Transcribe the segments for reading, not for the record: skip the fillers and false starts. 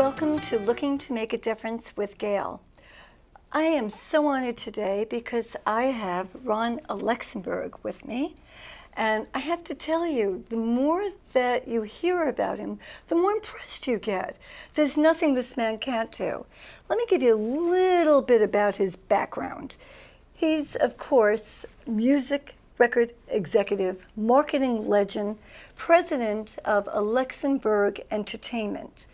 Welcome to Looking to Make a Difference with Gail. I am so honored today because I have Ron Alexenburg with me. And I have to tell you, the more that you hear about him, the more impressed you get. There's nothing this man can't do. Let me give you a little bit about his background. He's, of course, music record executive, marketing legend, president of Alexenburg Entertainment.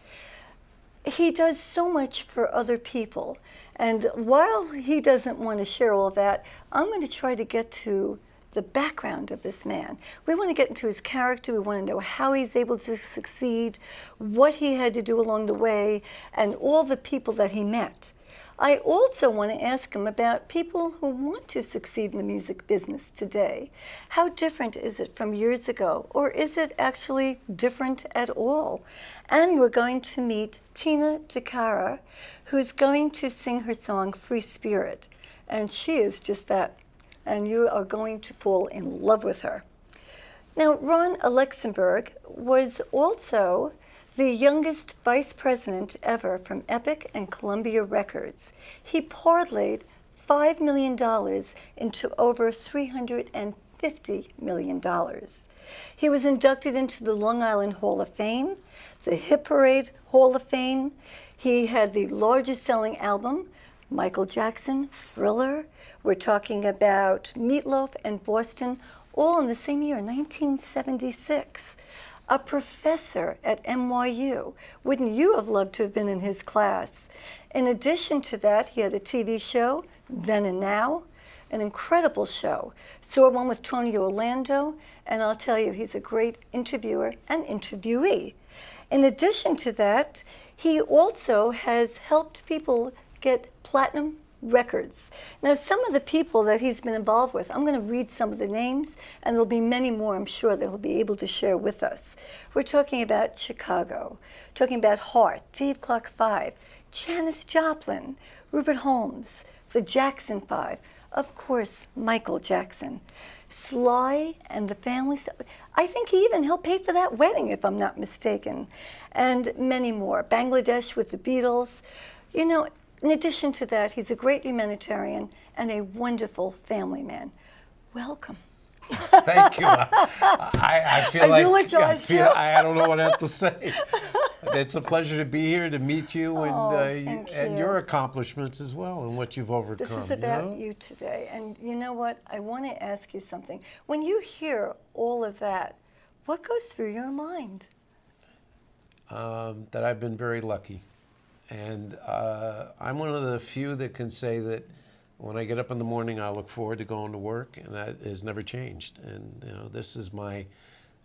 He does so much for other people. And while he doesn't want to share all that, I'm going to try to get to the background of this man. We want to get into his character. We want to know how he's able to succeed, what he had to do along the way, and all the people that he met. I also want to ask him about people who want to succeed in the music business today. How different is it from years ago, or is it actually different at all? And we're going to meet Tina DeCara, who's going to sing her song, Free Spirit. And she is just that. And you are going to fall in love with her. Now, Ron Alexenburg was also the youngest vice president ever from Epic and Columbia Records. He parlayed $5 million into over $350 million. He was inducted into the Long Island Hall of Fame, the Hit Parade Hall of Fame. He had the largest selling album, Michael Jackson, Thriller. We're talking about Meatloaf and Boston, all in the same year, 1976. A professor at NYU. Wouldn't you have loved to have been in his class? In addition to that, he had a TV show, Then and Now, an incredible show. Saw one with Tony Orlando, and I'll tell you, he's a great interviewer and interviewee. In addition to that, he also has helped people get platinum records. Now, some of the people that he's been involved with, I'm going to read some of the names, and there'll be many more, I'm sure, that he'll be able to share with us. We're talking about Chicago, talking about Heart, Dave Clark 5, Janis Joplin, Rupert Holmes, the Jackson 5, of course, Michael Jackson, Sly and the Family. I think he even helped pay for that wedding, if I'm not mistaken, and many more. Bangladesh with the Beatles. You know, in addition to that, he's a great humanitarian and a wonderful family man. Welcome. Thank you. I feel like I don't know what I have to say. It's a pleasure to be here to meet you and your accomplishments as well and what you've overcome. This is about you today. And you know what? I want to ask you something. When you hear all of that, what goes through your mind? That I've been very lucky. And I'm one of the few that can say that when I get up in the morning, I look forward to going to work, and that has never changed. And you know, this is my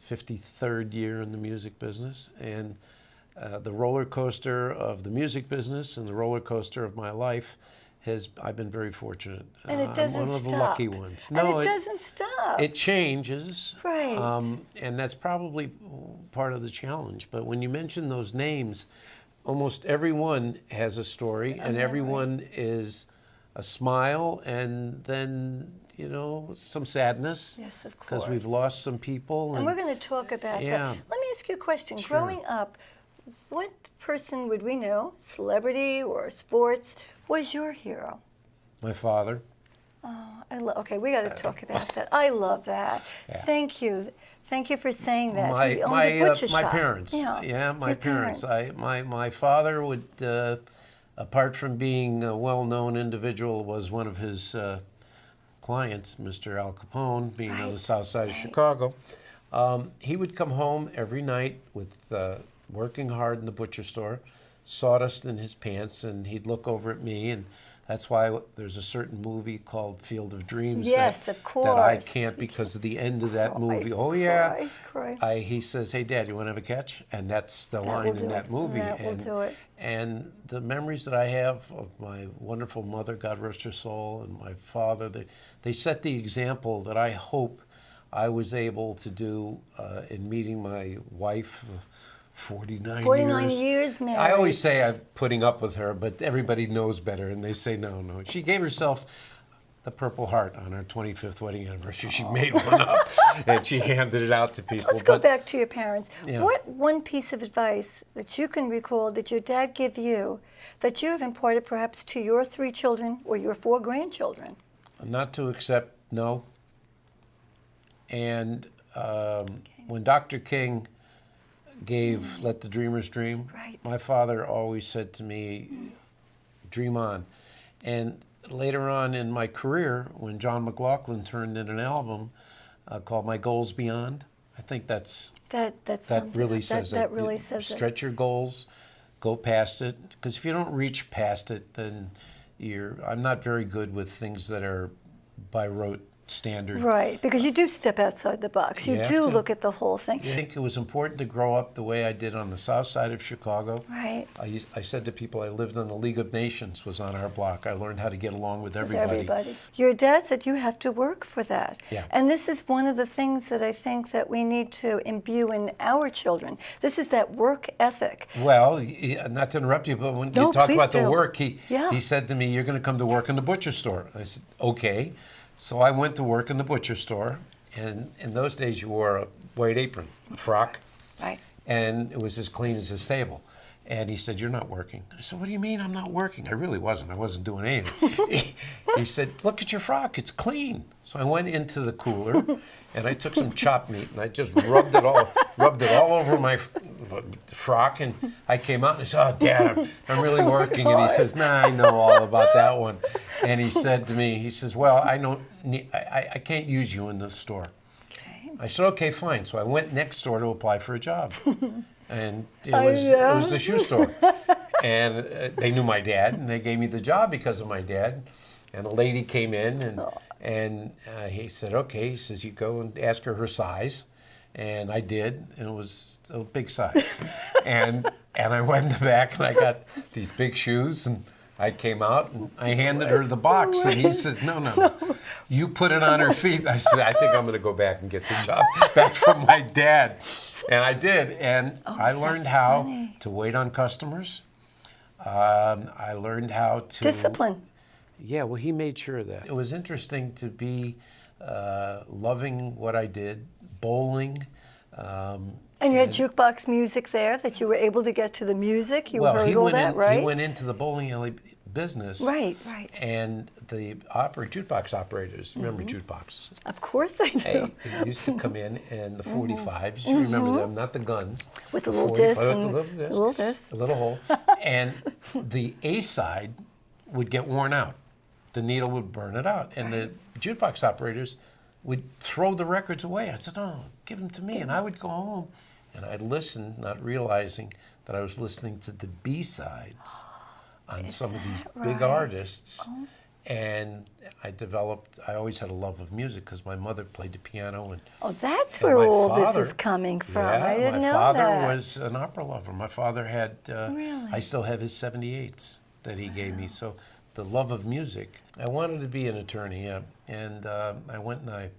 53rd year in the music business, and the roller coaster of the music business and the roller coaster of my life I've been very fortunate. And it doesn't stop. I'm one of the lucky ones. No, and it doesn't stop. It changes. Right. And that's probably part of the challenge. But when you mention those names, almost everyone has a story, and everyone is a smile, and then, you know, some sadness. Yes, of course. Because we've lost some people. And we're going to talk about that. Let me ask you a question. Sure. Growing up, what person would we know, celebrity or sports, was your hero? My father. Oh, okay, we got to talk about that. I love that. Yeah. Thank you. Thank you for saying that. My parents. Yeah, my parents. My father would, apart from being a well-known individual, was one of his clients, Mr. Al Capone, being on the south side of Chicago. He would come home every night with working hard in the butcher store, sawdust in his pants, and he'd look over at me, and that's why there's a certain movie called Field of Dreams that I can't because of the end of that movie. Oh, yeah. Cry. He says, "Hey, Dad, you want to have a catch?" And that's the line in that movie. That will do it. And the memories that I have of my wonderful mother, God rest her soul, and my father, they set the example that I hope I was able to do in meeting my wife. 49 years married. I always say I'm putting up with her, but everybody knows better, and they say no. She gave herself the Purple Heart on our 25th wedding anniversary. She made one up and she handed it out to people. Let's go back to your parents. Yeah. What one piece of advice that you can recall that your dad gave you that you have imparted perhaps to your 3 children or your 4 grandchildren? Not to accept no. And when Dr. King gave Let the Dreamers Dream, Right. my father always said to me, dream on. And later on in my career, when John McLaughlin turned in an album called My Goals Beyond, I think that really says it. That really says it. Stretch your goals, go past it. Because if you don't reach past it, then I'm not very good with things that are by rote standard. Right, because you do step outside the box. You have do to. look at the whole thing. I think it was important to grow up the way I did on the south side of Chicago. Right. I said to people I lived on the League of Nations was on our block. I learned how to get along with everybody. Your dad said you have to work for that. Yeah. And this is one of the things that I think that we need to imbue in our children. This is that work ethic. Well, not to interrupt you, but when No, you talk please about the do. work, Yeah. he said to me, you're going to come to work in the butcher store. I said, okay. So I went to work in the butcher store, and in those days you wore a white apron, a frock, Right. and it was as clean as his table. And he said, you're not working. I said, what do you mean I'm not working? I really wasn't. I wasn't doing anything. He said, look at your frock. It's clean. So I went into the cooler, and I took some chopped meat, and I just rubbed it all over my frock. And I came out, and I said, oh, Dad, I'm really working. And he says, nah, I know all about that one. And he said to me, he says, well, I can't use you in the store. Okay. I said, okay, fine. So I went next door to apply for a job. And it was the shoe store. And they knew my dad, and they gave me the job because of my dad. And a lady came in, and he said, okay, he says, you go and ask her size. And I did, and it was a big size. and I went in the back, and I got these big shoes, and I came out, and I handed her the box, and he says, no, you put it on her feet. I said, I think I'm going to go back and get the job back from my dad. And I did, and I learned how to wait on customers. I learned how to... Discipline. Yeah, well, he made sure of that. It was interesting to be loving what I did, bowling. And you had jukebox music there that you were able to get to the music. You heard all that, right? He went into the bowling alley business. Right. And the jukebox operators, remember jukeboxes? Of course I do. Hey, they used to come in, and the 45s, you remember them, not the guns. With the little 45 disc. with the little disc. A little hole. And the A side would get worn out. The needle would burn it out. And the jukebox operators would throw the records away. I said, oh, give them to me. And I would go home, and I'd listen, not realizing that I was listening to the B-sides on some of these big artists. And I always had a love of music because my mother played the piano. And that's where all this is coming from. Yeah, I didn't know my that. father was an opera lover. My father had, Really? I still have his 78s that he gave me. So the love of music. I wanted to be an attorney, yeah. And I went and I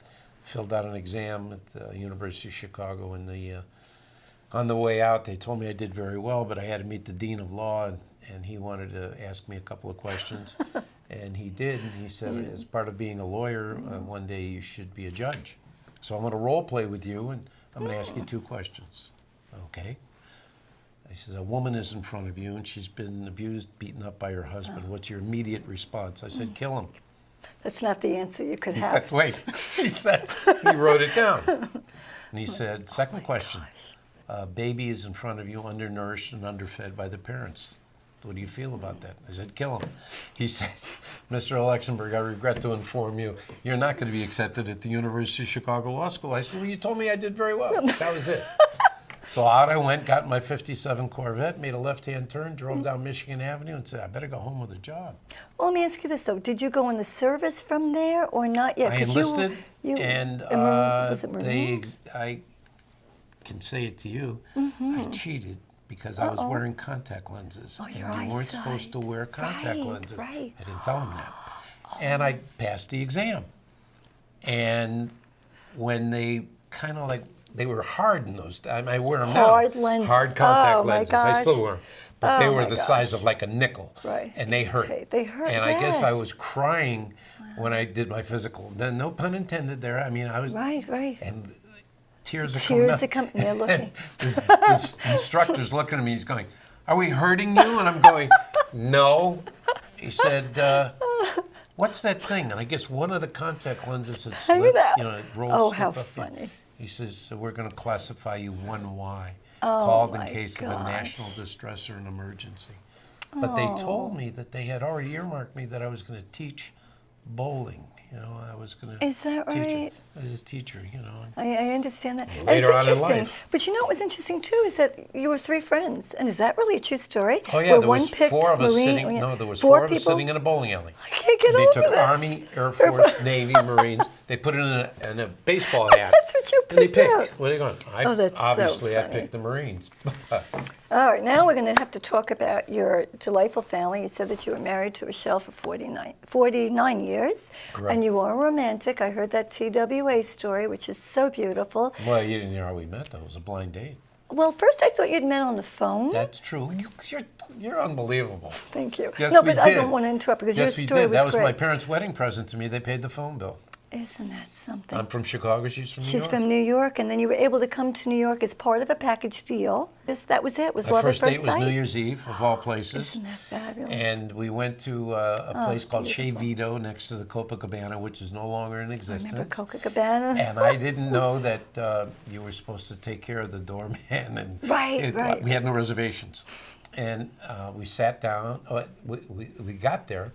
filled out an exam at the University of Chicago. And on the way out, they told me I did very well, but I had to meet the dean of law, and he wanted to ask me a couple of questions. And he did, and he said, as part of being a lawyer, one day you should be a judge. So I'm going to role play with you, and I'm going to ask you 2 questions. Okay. He says, a woman is in front of you, and she's been abused, beaten up by her husband. What's your immediate response? I said, kill him. That's not the answer you could He have. said, wait. He wrote it down. And he said, second question. A baby is in front of you, undernourished and underfed by the parents. What do you feel about that? I said, kill him. He said, Mr. Alexenburg, I regret to inform you, you're not going to be accepted at the University of Chicago Law School. I said, well, you told me I did very well. That was it. So out I went, got in my 57 Corvette, made a left-hand turn, drove down Michigan Avenue, and said, I better go home with a job. Well, let me ask you this, though. Did you go in the service from there or not yet? I 'Cause enlisted, and was it Marine? I can say it to you, I cheated because I was wearing contact lenses. Oh, your and you weren't eyesight. supposed to wear contact lenses. Right. I didn't tell them that. And I passed the exam. And when they kind of like, they were hard in those times. I wear them now. Hard lenses. Hard contact Oh, my lenses. I still gosh. wear them. but they Oh, were my the size gosh. of like a nickel. Right. And they hurt. They hurt, And I guess I yes. was crying when I did my physical. Then, no pun intended there. I mean, I was. Right. And tears are Tears are coming coming. They're looking. this instructor's looking at me. He's going, "Are we hurting you?" And I'm going, "No." He said, "What's that thing?" And I guess one of the contact lenses had slipped. You know, it rolled. Oh, slip how up. funny. He says, "So we're going to classify you 1Y, Oh, called in my case of a gosh. national distress or an emergency." But they told me that they had already earmarked me that I was going to teach bowling. You know, I was going to Is that teach right? it as a teacher, you know. I understand that. Later And it's on in interesting. life. But you know what was interesting too is that you were 3 friends, and is that really a true story? Oh yeah, Where there one was picked 4 of us Marine- sitting. yeah, No, there was 4 4 of us people? sitting in a bowling alley. I can't get They over took this. Army, Air Force, Navy, Marines. They put it in a baseball hat. That's what you And they picked picked. out. What are you going? Oh, that's so Obviously, I funny. picked the Marines. All right, now we're going to have to talk about your delightful family. You said that you were married to Rochelle for 49 years. Correct. And you are romantic. I heard that TWA story, which is so beautiful. Well, you didn't hear how we met, though. It was a blind date. Well, first I thought you'd met on the phone. That's true. You're unbelievable. Thank you. Yes, no, we but I did. don't want to interrupt because Yes, your we story did. was That was great. my parents' wedding present to me. They paid the phone bill. Isn't that something? I'm from Chicago. She's from New She's York. from New York, and then you were able to come to New York as part of a package deal. That was it. Was My love first at date first was sight? New Year's Eve, of all places. Isn't that fabulous? And we went to a place called Chez beautiful. Vito next to the Copacabana, which is no longer in existence. Remember Copacabana? And I didn't know that you were supposed to take care of the doorman, and Right. we had no reservations. And we sat down. We got there,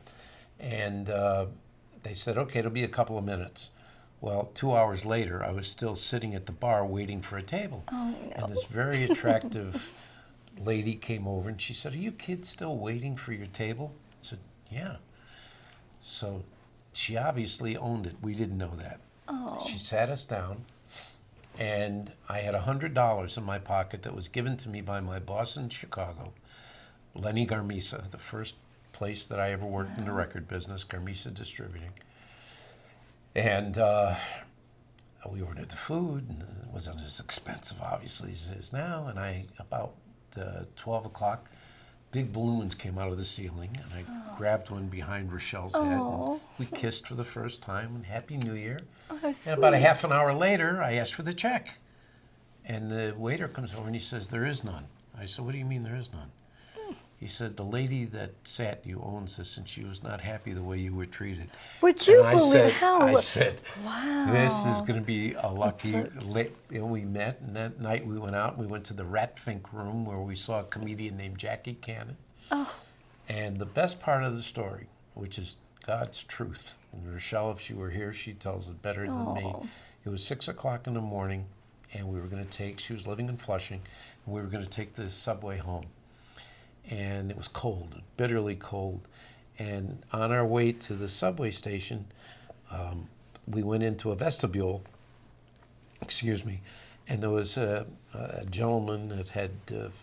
and they said, "Okay, it'll be a couple of minutes." Well, 2 hours later, I was still sitting at the bar waiting for a table. Oh, no. And this very attractive lady came over, and she said, "Are you kids still waiting for your table?" I said, "Yeah." So she obviously owned it. We didn't know that. Oh. She sat us down, and I had $100 in my pocket that was given to me by my boss in Chicago, Lenny Garmisa, the first place that I ever worked in the record business, Garmisa Distributing. And we ordered the food, and it wasn't as expensive, obviously, as it is now. And about 12 o'clock, big balloons came out of the ceiling, and I grabbed one behind Rochelle's head, and we kissed for the first time, and Happy New Year. Oh, how And about a sweet. half an hour later, I asked for the check. And the waiter comes over and he says, "There is none." I said, "What do you mean there is none?" He said, "The lady that sat you owns this, and she was not happy the way you were treated." Would you And believe how? I said, Wow. "This is going to be a lucky." And we met, and that night we went out. We went to the Ratfink room where we saw a comedian named Jackie Cannon. Oh. And the best part of the story, which is God's truth, and Rochelle, if she were here, she tells it better than me. Oh. It was 6 o'clock in the morning, and we were going to take. She was living in Flushing, and we were going to take the subway home. And it was cold, bitterly cold. And on our way to the subway station, we went into a vestibule, and there was a gentleman that had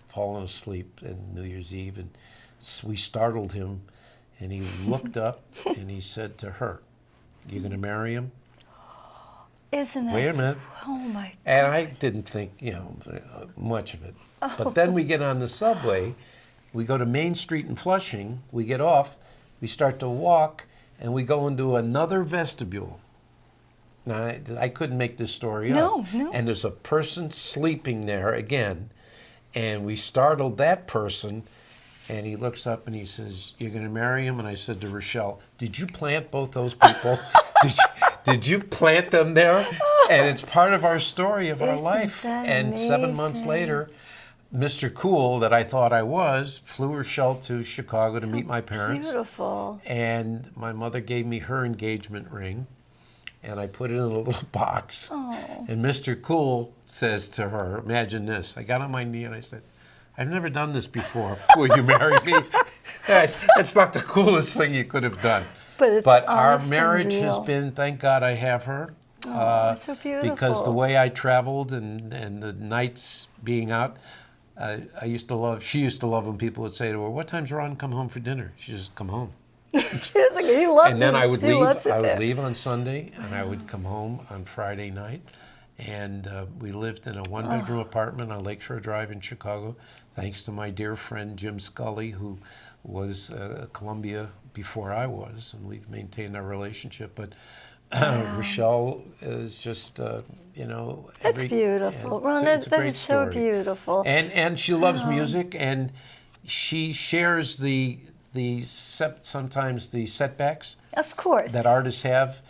fallen asleep on New Year's Eve, and we startled him, and he looked up, and he said to her, "You going to marry him?" Isn't that? Wait a minute. Oh my. And I didn't think, much of it. But then we get on the subway, we go to Main Street in Flushing, we get off, we start to walk, and we go into another vestibule. Now, I couldn't make this story up. No. And there's a person sleeping there again, and we startled that person, and he looks up and he says, "You're going to marry him?" And I said to Rochelle, "Did you plant both those people? Did you plant them there?" And it's part of our story of our Isn't life. that And 7 months amazing? later, Mr. Cool, that I thought I was, flew Rochelle to Chicago to meet my parents. Beautiful. And my mother gave me her engagement ring, and I put it in a little box. Oh. And Mr. Cool says to her, imagine this, I got on my knee and I said, "I've never done this before. Will you marry me?" That's not the coolest thing you could have done. But it's our honest and marriage has real. been, thank God I have her. That's so Because the beautiful. way I traveled and the nights being out, she used to love when people would say to her, "What time's Ron come home for dinner?" She just come home. He loves And then it. I would He leave. loves it I would there. leave on Sunday, and I would come home on Friday night. And we lived in a one-bedroom apartment on Lakeshore Drive in Chicago. thanks to my dear friend Jim Scully, who was at Columbia before I was, and we've maintained our relationship. But Rochelle is just, That's beautiful. Ron, it's a that great is so story. beautiful. And she loves music, and she shares sometimes the setbacks Of course. that artists have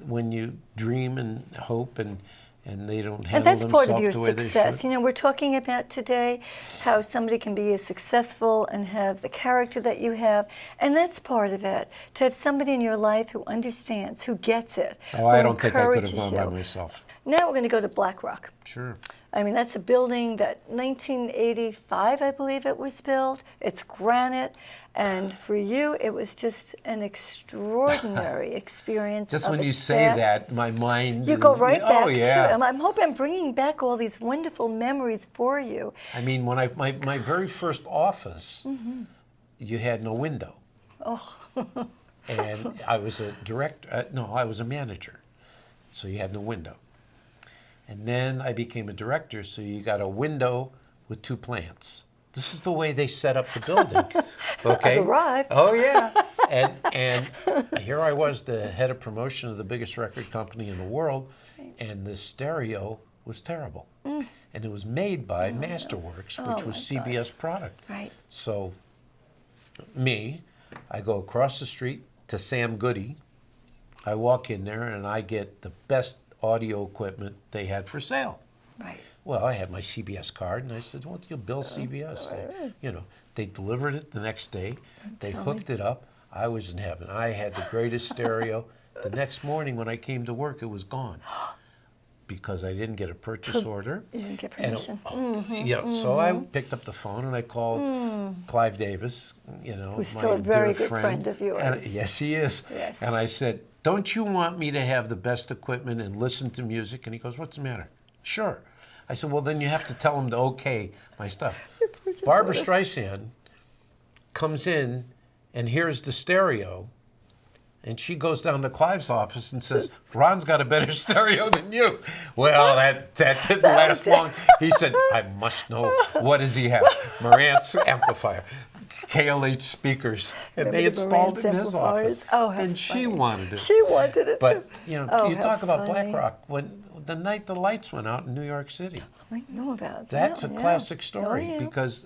when you dream and hope and they don't handle And that's part of your themselves the way they success. should. We're talking about today how somebody can be as successful and have the character that you have, and that's part of it. To have somebody in your life who understands, who gets it, Oh, I don't think I could encourages have gone by you. myself. Now we're going to go to Black Rock. Sure. I mean, that's a building that 1985, I believe it was built. It's granite. And for you, it was just an extraordinary experience. Just of when a you say staff. that, my mind You go is- right back oh, yeah. to it. I'm hoping I'm bringing back all these wonderful memories for you. I mean, when my very first office, you had no window. Oh. And I was a director. I was a manager. So you had no window. And then I became a director, so you got a window with 2 plants. This is the way they set up the building. Okay. I've arrived. Oh yeah. And here I was, the head of promotion of the biggest record company in the world, and the stereo was terrible. And it was made by Masterworks, which was my CBS product. Right. So I go across the street to Sam Goody. I walk in there and I get the best audio equipment they had for sale. Right. Well, I had my CBS card, and I said, "Well, you bill CBS." They delivered it the next day. They hooked it up. I was in heaven. I had the greatest stereo. The next morning when I came to work, it was gone because I didn't get a purchase order. You didn't get And, permission. so I picked up the phone and I called Clive Davis, Who's my still a very dear good friend of yours. And, yes, he is. Yes. And I said, "Don't you want me to have the best equipment and listen to music?" And he goes, "What's the matter?" "Sure." I said, "Well, then you have to tell him to okay my stuff." Barbara Streisand comes in and hears the stereo, and she goes down to Clive's office and says, "Ron's got a better stereo than you." Well, that didn't last long. He said, "I must know. What does he have?" Marantz amplifier, KLH speakers, and Remember they the installed it in Marantz his amplifiers? office. Oh, how and she funny. wanted it. She wanted it But too. you Oh, you how talk about funny. Black Rock when the night the lights went out in New York City. I know about that. That's a Yeah. classic story Oh, yeah. because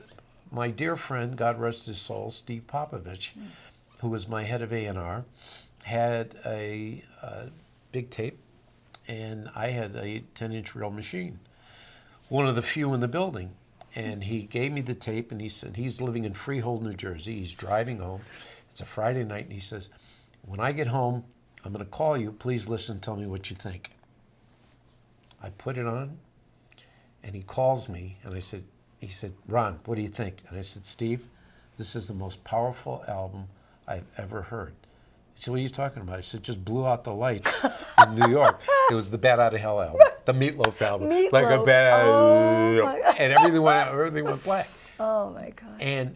my dear friend, God rest his soul, Steve Popovich, who was my head of A&R, had a big tape, and I had a 10-inch reel machine, one of the few in the building. And he gave me the tape, and he said he's living in Freehold, New Jersey. He's driving home. It's a Friday night, and he says, "When I get home, I'm going to call you. Please listen and tell me what you think." I put it on, and he calls me, and he said, "Ron, what do you think?" And I said, "Steve, this is the most powerful album I've ever heard." He said, "What are you talking about?" I said, "Just blew out the lights in New York." It was the Bat Out of Hell album, the Meatloaf album. Like a Meatloaf. bat out Oh, my God. and everything went black. Oh my God. And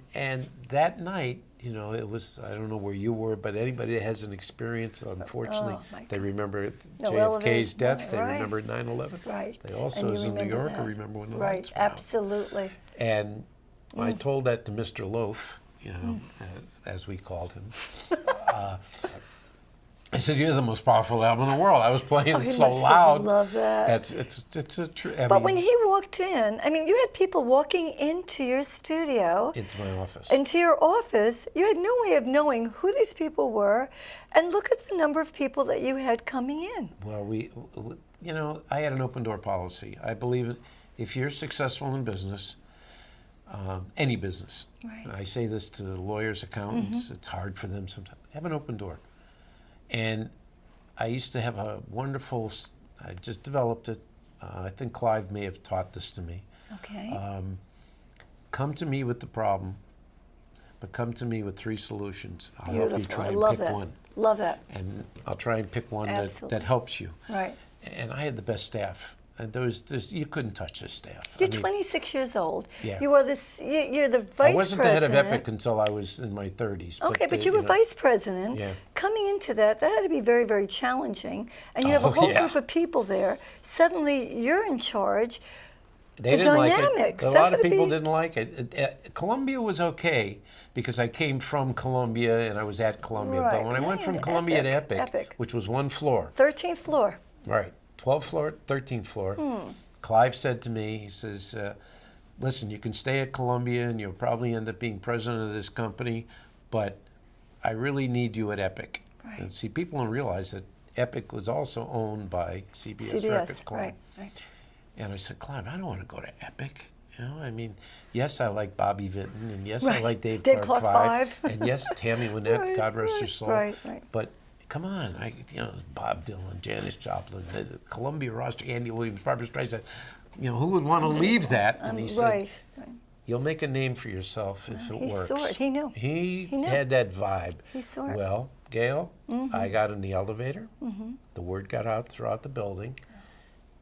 that night, it was, I don't know where you were, but anybody that has an experience, unfortunately, Oh, my they God. remember No JFK's elevation, death, they right. remember 9/11. Right. They also, And you as a New remember Yorker, that. remember when the Right. lights went out. Absolutely. And I told that to Mr. Loaf, as we called him. I said, "You're the most powerful album in the world." I was playing it he so must have loud. loved that. It's a true. But when he walked in, I mean, you had people walking into your studio, into my office. into your office. You had no way of knowing who these people were, and look at the number of people that you had coming in. Well, I had an open door policy. I believe if you're successful in business, any business, Right. and I say this to lawyers, accountants, it's hard for them sometimes, have an open door. And I used to have a wonderful, I just developed it. I think Clive may have taught this to me. Okay. Come to me with the problem, but come to me with 3 solutions. I'll help you Beautiful. try I and love pick that. one. Love that. And I'll try and pick one Absolutely. that helps you. Right. And I had the best staff. And you couldn't touch this staff. You're I mean, 26 years old. Yeah. You are this. You're the vice president. I wasn't the head of Epic until I was in my 30s. Okay, but you were vice president. Yeah. Coming into that had to be very, very challenging. And you have a Oh, whole yeah. group of people there. Suddenly, you're in charge. They The didn't like dynamics, it. A that lot of would people be- didn't like it. Columbia was okay because I came from Columbia and I was at Columbia. Right. But when I went from Columbia to Epic. which was one floor, 13th floor. right, 12th floor, 13th floor, Clive said to me, he says, listen, you can stay at Columbia and you'll probably end up being president of this company, but I really need you at Epic. Right. And see, people don't realize that Epic was also owned by CBS Records. right, right. And I said, Clive, I don't want to go to Epic. You know, I mean, yes, I like Bobby Vinton, and yes, I Right. like Dave Dave Clark Clark Five, Five. and yes, Tammy Wynette, Right, God rest her right, soul. right, right. But come on, Bob Dylan, Janis Joplin, the Columbia roster, Andy Williams, Barbra Streisand. You know, who would want to leave that? And he said, Right. you'll make a name for yourself if it He works. saw it. He knew. He knew. had that vibe. He saw it. Well, Gail, I got in the elevator. The word got out throughout the building.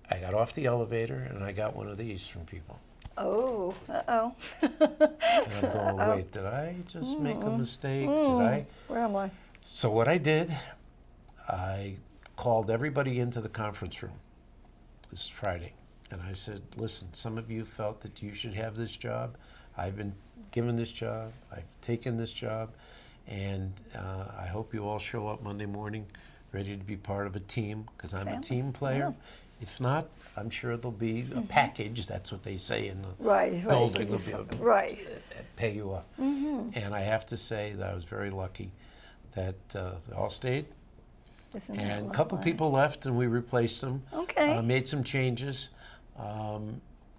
I got off the elevator and I got one of these from people. Oh, uh-oh. And I'm going, wait, did I just make a mistake? Did I? Where am I? So what I did, I called everybody into the conference room. This is Friday. And I said, listen, some of you felt that you should have this job. I've been given this job. I've taken this job. And I hope you all show up Monday morning ready to be part of a team, because I'm a Family, team player. yeah. If not, I'm sure there'll be a package. That's what they say in the Right, building. right. There'll be a- Right. pay you up. And I have to say that I was very lucky that they all stayed. Isn't that And a couple lovely? people left and we replaced them. Okay. Made some changes.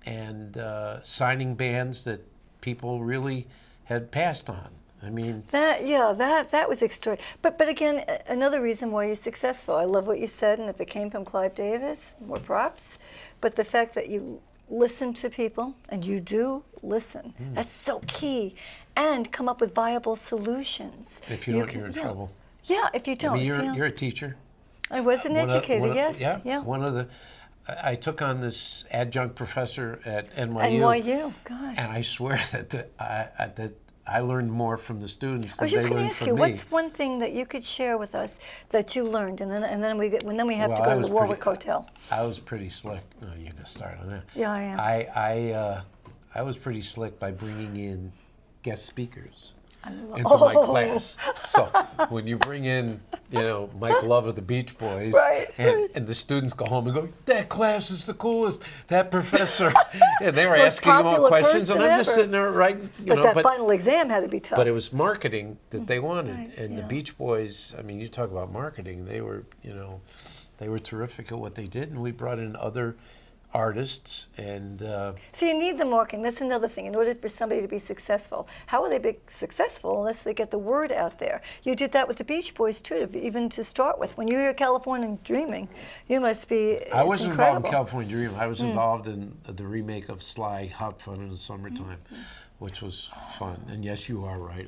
And signing bands that people really had passed on. I mean, That was extraordinary. But again, another reason why you're successful. I love what you said, and if it came from Clive Davis, more props. But the fact that you listen to people, and you do listen, that's so key. And come up with viable solutions. if you don't, you're in yeah. trouble. Yeah, if you I don't. mean, see, you're a teacher. I was an educator, yes. Yeah. One of the, I took on this adjunct professor at NYU. NYU, God. And I swear that I learned more from the students I than was they just going learned to ask from you, me. what's one thing that you could share with us that you learned, and then we have Well, to I go to was the Warwick pretty- Hotel. I was pretty slick. No, you're gonna start on that. Yeah, I am. I was pretty slick by bringing in guest speakers into my Oh. class. So when you bring in, Mike Love of the Beach Boys, Right, right. and the students go home and go, that class is the coolest. That professor, and they were Most asking him all popular questions, and person I'm just ever. sitting there writing, But that final exam had to be tough. But it was marketing that they wanted, Right, and the yeah. Beach Boys. I mean, you talk about marketing. They were, they were terrific at what they did, and we brought in other artists, and So you need the marketing. That's another thing. In order for somebody to be successful, how will they be successful unless they get the word out there? You did that with the Beach Boys too, even to start with. When you hear California Dreaming, you must be. I wasn't involved in incredible. California Dream. I was involved in the remake of Sly Hot Fun in the Summertime, which was fun. And yes, you are right.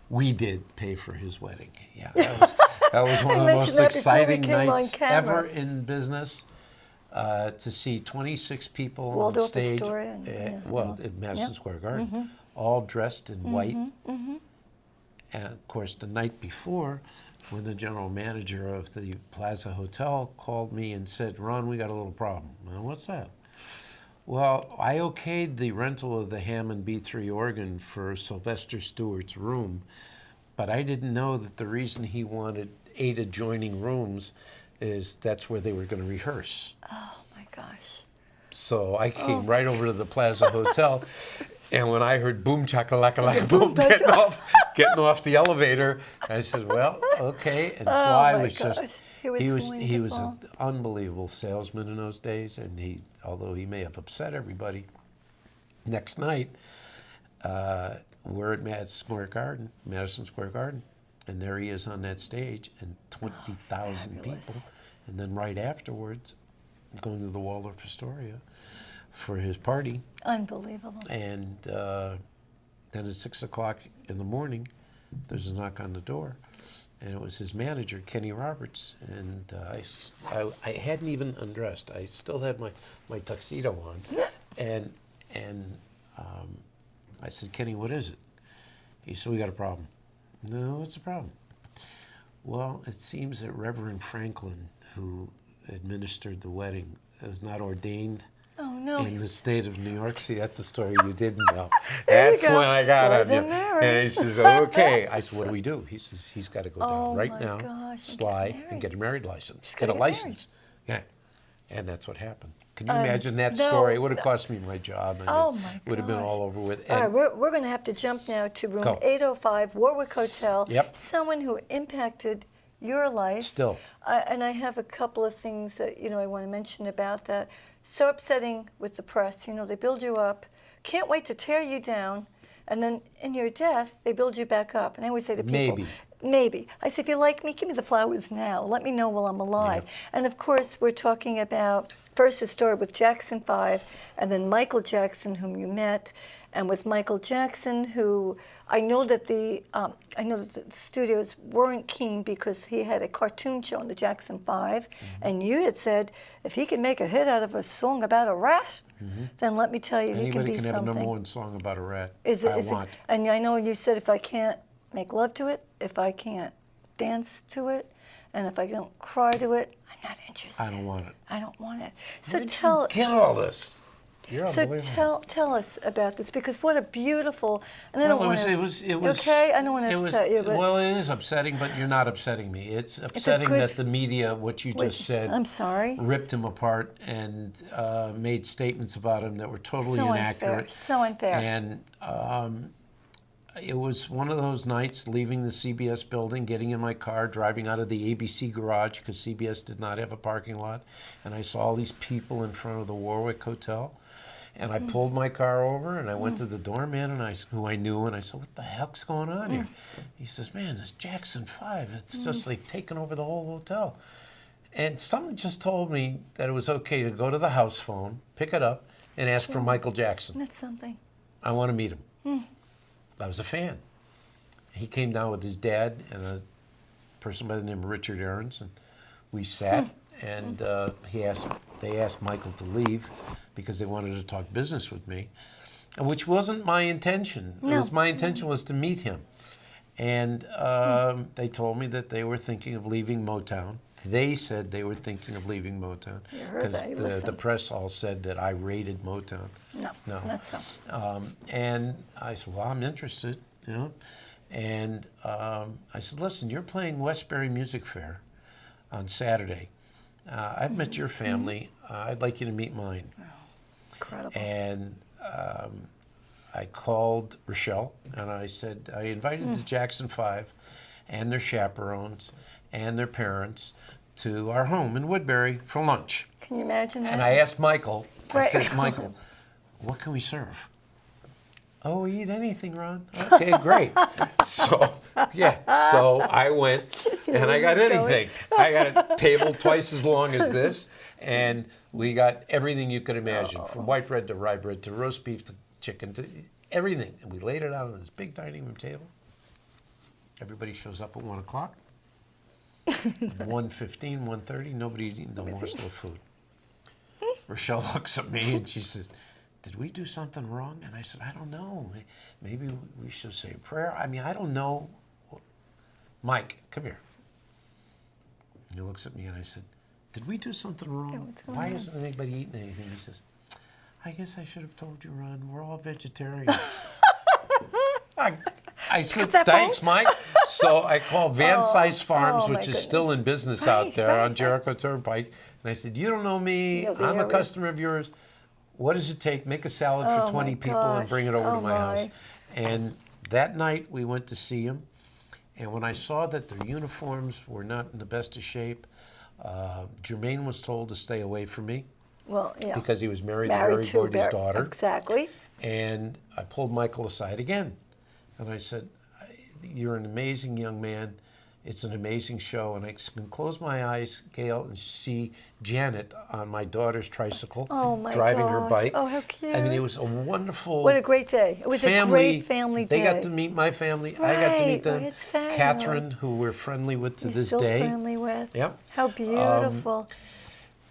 We did pay for his wedding. Yeah, that was one of the mentioned most that before we exciting came on nights camera. ever in business. To see 26 people Waldorf on stage, Astoria and- at Madison Square Garden, all dressed in white. And of course, the night before, when the general manager of the Plaza Hotel called me and said, Ron, we got a little problem. Well, what's that? Well, I okayed the rental of the Hammond B3 organ for Sylvester Stewart's room, but I didn't know that the reason he wanted 8 adjoining rooms is that's where they were going to rehearse. Oh my gosh. So I came right over to the Plaza Hotel, and when I heard boom chakalaka like boom getting off the elevator, I said, "Well, okay." And Sly my was just gosh. he was an unbelievable salesman in those days, and although he may have upset everybody, next night we're at Madison Square Garden, and there he is on that stage, and 20,000 people. And then right afterwards, I'm going to the Waldorf Astoria for his party. Unbelievable. And then at 6 o'clock in the morning, there's a knock on the door. And it was his manager, Kenny Roberts. And I hadn't even undressed. I still had my tuxedo on. And I said, Kenny, what is it? He said, we got a problem. No, what's the problem? Well, it seems that Reverend Franklin, who administered the wedding, was not ordained. Oh no. in the state of New York. See, that's a story you didn't know. That's go. when I got on Wasn't you. married. And he says, okay. I said, what do we do? He says, he's got to go Oh, down right my now, gosh, and get slide, married. and get a married license. Just Get a gotta get married. license. Yeah. And that's what happened. Can you imagine that no. story? It would have cost me my job. And Oh, it my would have been gosh. all over with. All right, And we're going to have to jump now to room Go. 805, Warwick Hotel. Yep. Someone who impacted your life. Still. And I have a couple of things that, I want to mention about that. So upsetting with the press. They build you up, can't wait to tear you down, and then in your death, they build you back up. And I always say to people, maybe. I say, if you like me, give me the flowers now. Let me know while I'm alive. Yeah. And of course, we're talking about, first it started with Jackson 5, and then Michael Jackson, whom you met. And with Michael Jackson, who I know that the studios weren't keen because he had a cartoon show on the Jackson 5, and you had said, if he can make a hit out of a song about a rat, then let me tell you, he can be Anybody can have a something. number one song about a rat. Is I it? want. And I know you said if I can't make love to it, if I can't dance to it, and if I don't cry to it, I'm not interested. I don't want it. I don't want it. So Where did you get all this? You're So unbelievable. tell us about this, because what a beautiful, and I don't Well, want to. it was. Okay, I don't want to upset you, but Well, it is upsetting, but you're not upsetting me. It's upsetting good- that the media, what you just said, I'm sorry. ripped him apart and made statements about him that were totally So inaccurate. unfair. So unfair. And it was one of those nights leaving the CBS building, getting in my car, driving out of the ABC garage because CBS did not have a parking lot, and I saw all these people in front of the Warwick Hotel. And I pulled my car over, and I went to the doorman, and who I knew, and I said, "What the heck's going on here?" He says, "Man, this Jackson 5, it's just they've taken over the whole hotel." And someone just told me that it was okay to go to the house phone, pick it up, and ask for Michael Jackson. That's something. I want to meet him. I was a fan. He came down with his dad and a person by the name of Richard Aarons, and we sat, and they asked Michael to leave because they wanted to talk business with me, which wasn't my intention. No. My intention was to meet him. And they told me that they were thinking of leaving Motown. They said they were thinking of leaving Motown You heard that. You the listened. press all said that I raided Motown. No, No. not so. And I said, well, I'm interested, And I said, listen, you're playing Westbury Music Fair on Saturday. I've met your family. I'd like you to meet mine. Incredible. And I called Rochelle, and I said, I invited the Jackson 5 and their chaperones and their parents to our home in Woodbury for lunch. Can you imagine that? And I asked Michael, I Right. said, Michael, what can we serve? Oh, we eat anything, Ron. Okay, great. So I went and I got anything. I got a table twice as long as this, and we got everything you could imagine, from white bread to rye bread to roast beef to chicken to everything. And we laid it out on this big dining room table. Everybody shows up at 1 o'clock. 1:15, 1:30, nobody eating no morsel of food. Rochelle looks at me and she says, did we do something wrong? And I said, I don't know. Maybe we should say a prayer. I mean, I don't know. Mike, come here. And he looks at me and I said, did we do something wrong? what's going Why on? isn't anybody eating anything? He says, I guess I should have told you, Ron. We're all vegetarians. I said, that thanks, phone? Mike. So I called Van Size Farms, oh, my which is still in business out there right, on Jericho Turnpike. And I said, you don't know me. Knows the I'm a area. customer of yours. What does it take? Make a salad Oh, for 20 my people and bring it gosh. over to Oh, my house. my. And that night we went to see him. And when I saw that their uniforms were not in the best of shape, Jermaine was told to stay away from me Well, yeah. because he was married to Barry Gordy's daughter. Exactly. And I pulled Michael aside again. And I said, you're an amazing young man. It's an amazing show. And I can close my eyes, Gail, and see Janet on my daughter's tricycle Oh, my driving her gosh. bike. Oh, how cute. I mean, it was a wonderful What a great day. It was a great family day. They got to meet my family. I got to Right, meet them. right, it's fabulous. Catherine, who we're friendly with to You're this still day. friendly with. Yep. How beautiful.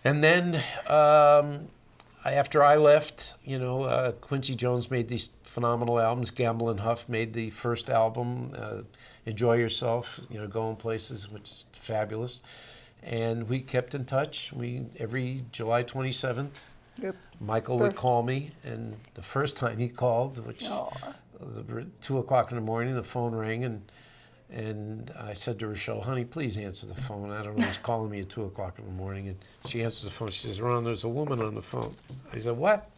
And then after I left, Quincy Jones made these phenomenal albums. Gamble and Huff made the first album, Enjoy Yourself, Going Places, which is fabulous. And we kept in touch. Every July 27th, Yep. Michael would call me, and the first time he called, which was 2 o'clock in the morning, the phone rang, and I said to Rochelle, honey, please answer the phone. I don't know who's calling me at 2 o'clock in the morning. And she answers the phone. She says, Ron, there's a woman on the phone. I said, what?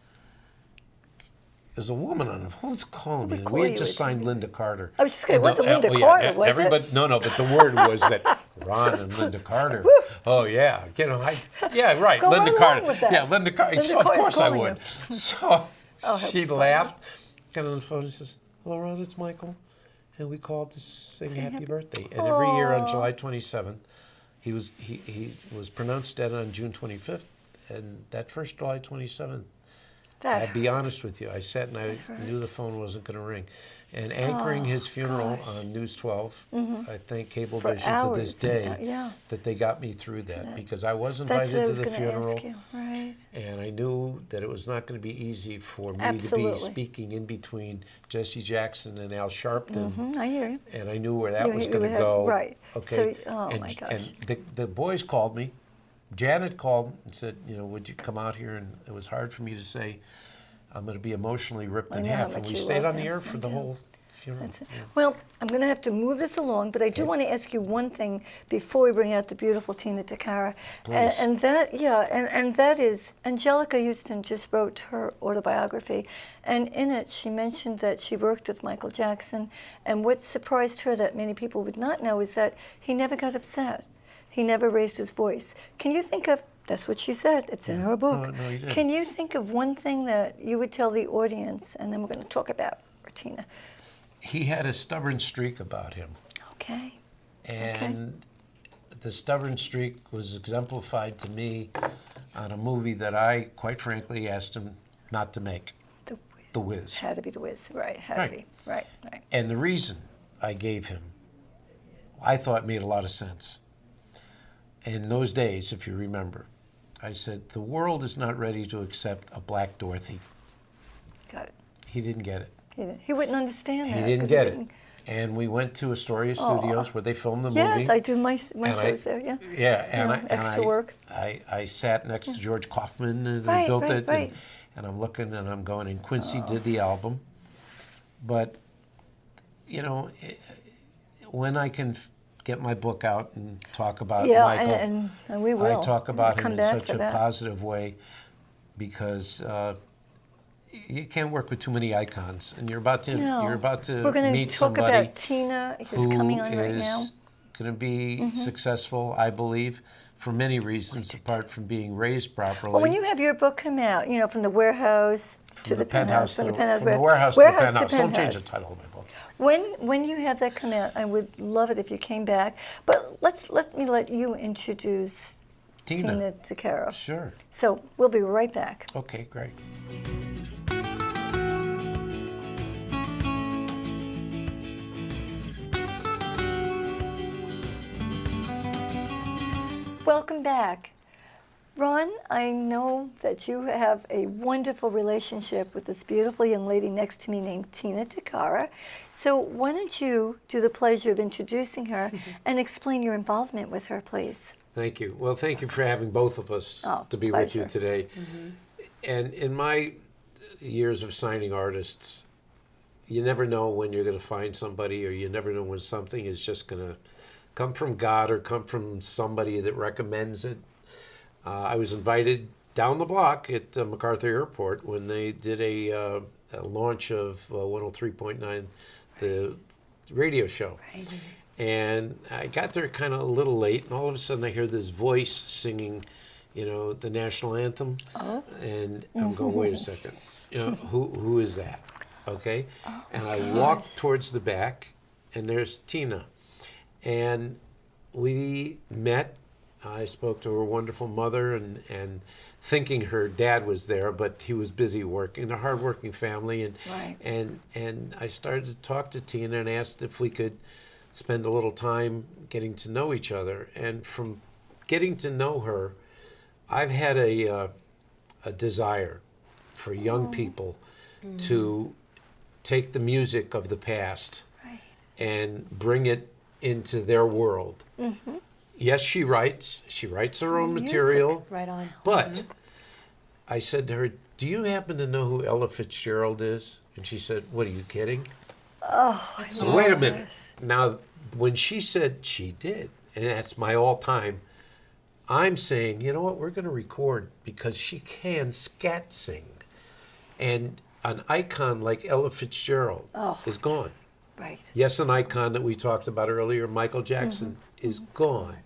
There's a woman on the phone. Who's calling me? And we had just signed Linda Carter. I was just going to say, it wasn't Linda Carter, was everybody, it? No, but the word was that Ron and Linda Carter. Oh, yeah. You know, yeah, right. Go Linda right Carter. along with that. Yeah, Linda Carter. Linda So, of Carter's course I calling would. you. So she funny. laughed, got on the phone and says, hello, Ron, it's Michael. And we called to sing happy birthday. And every year on July 27th, he was pronounced dead on June 25th. And that first July 27th, I'd be honest with you, I sat and I knew the phone wasn't going to ring. And anchoring his funeral on News 12, I thank Cablevision to this day that they got me through that, because I was invited to the funeral. Right. And I knew that it was not going to be easy for me to Absolutely. be speaking in between Jesse Jackson and Al Sharpton. I hear you. And I knew where that was going to go. Right. Okay. So, oh and, my gosh. And the boys called me. Janet called and said, you know, would you come out here? And it was hard for me to say, I'm going to be emotionally ripped in half. And we stayed on the air for the whole funeral. Yeah. Well, I'm going to have to move this along, but I do want to ask you one thing before we bring out the beautiful Tina DeCara. Please. And that is, Angelica Houston just wrote her autobiography, and in it she mentioned that she worked with Michael Jackson, and what surprised her that many people would not know is that he never got upset. He never raised his voice. Can you think of, that's what she said, it's in her book. No, you didn't. Can you think of one thing that you would tell the audience, and then we're going to talk about Tina? He had a stubborn streak about him. Okay. And the stubborn streak was exemplified to me on a movie that I, quite frankly, asked him not to make. The Wiz. Had to be The Wiz, right, had to be, right. And the reason I gave him, I thought made a lot of sense. In those days, if you remember, I said, the world is not ready to accept a black Dorothy. Got it. He didn't get it. He wouldn't understand that. He didn't get it. And we went to Astoria Studios where they filmed the movie. Yes, I do my shows there, yeah. Yeah, and extra work. I sat next to George Kaufman, who built it, and I'm looking and I'm going, and Quincy did the album. But, you know, when I can get my book out and talk about Michael, and we will. I talk about him in such a that. positive way, because you can't work with too many icons, and you're about to We're going meet to talk somebody about Tina, who's coming on right now. Going to be successful, I believe, for many reasons, apart from being raised properly. Well, when you have your book come out, you know, from the warehouse to the penthouse, from the warehouse to the penthouse. Don't change the title of my book. When you have that come out, I would love it if you came back. But let me let you introduce Tina DeCara. Sure. So we'll be right back. Okay, great. Welcome back. Ron, I know that you have a wonderful relationship with this beautiful young lady next to me named Tina DeCara. So why don't you do the pleasure of introducing her and explain your involvement with her, please? Thank you. Well, thank you for having both of us to be with you today. And in my years of signing artists, you never know when you're going to find somebody, or you never know when something is just going to come from God or come from somebody that recommends it. I was invited down the block at MacArthur Airport when they did a launch of 103.9, the radio show. Right. And I got there kind of a little late, and all of a sudden I hear this voice singing, you know, the national anthem. Oh. And I'm going, wait a second, you know, who is that? Okay. And I walked towards the back, and there's Tina. And we met. I spoke to her wonderful mother, and thinking her dad was there, but he was busy working, a hardworking family. And I started to talk to Tina and asked if we could spend a little time getting to know each other. And from getting to know her, I've had a desire for young people to take the music of the past and bring it into their world. Yes, she writes her own material. Right on. But I said to her, "Do you happen to know who Ella Fitzgerald is?" And she said, "What, are you kidding?" Oh, So wait a minute. Now, when she said she did, and that's my all-time, I'm saying, you know what, we're going to record because she can scat sing. And an icon like Ella Fitzgerald is gone. Right. Yes, an icon that we talked about earlier, Michael Jackson, is gone.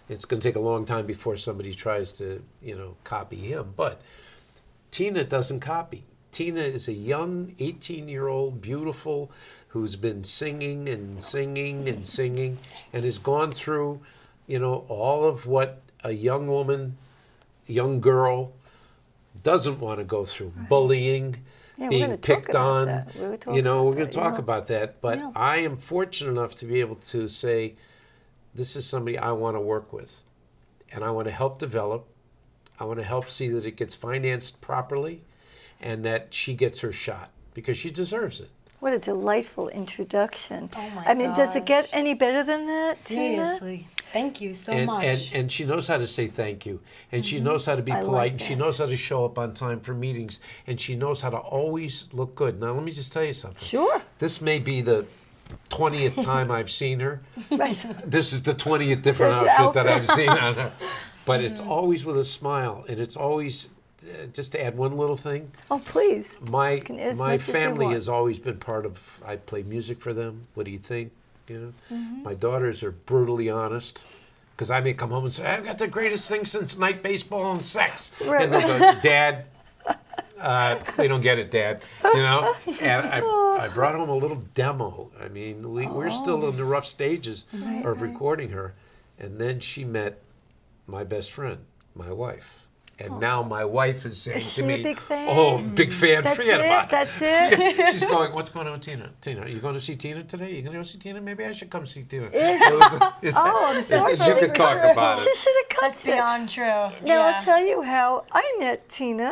It's going to take a long time before somebody tries to, copy him. But Tina doesn't copy. Tina is a young 18-year-old, beautiful, who's been singing and singing and singing and has gone through, all of what a young woman, young girl doesn't want to go through. Bullying, Yeah, we're being gonna talk picked about on. that. We're gonna talk We're about going to that, talk about that. But Yeah. I am fortunate enough to be able to say, this is somebody I want to work with. And I want to help develop. I want to help see that it gets financed properly and that she gets her shot because she deserves it. What a delightful introduction. Oh my I mean, does it get gosh. any better than that, Tina? Seriously. Thank you so and, much. and she knows how to say thank you, and she knows how to be I polite, like and she that. knows how to show up on time for meetings, and she knows how to always look good. Now, let me just tell you something. Sure. This may be the 20th time I've seen her. Right. This is the 20th different outfit that I've seen on her. But it's always with a smile, and it's always, just to add one little thing, Oh, please. my Can- as my much as you family want. has always been part of. I play music for them. What do you think? My daughters are brutally honest because I may come home and say, "I've got the greatest thing since night baseball and sex," Right. and they'll go, "Dad, we don't get it, Dad." And I brought home a little demo. I mean, we're still in the rough stages of recording her, and then she met my best friend, my wife. And now my wife is saying Is to she a me, big fan? "Oh, big fan, That's forget it? about it." That's it? She's going, "What's going on with Tina? Tina, are you going to see Tina today? You going to go see Tina? Maybe I should come see Tina." I'm so You sorry. could talk about She it. should have come That's to it. beyond true. Now, Yeah. I'll tell you how I met Tina.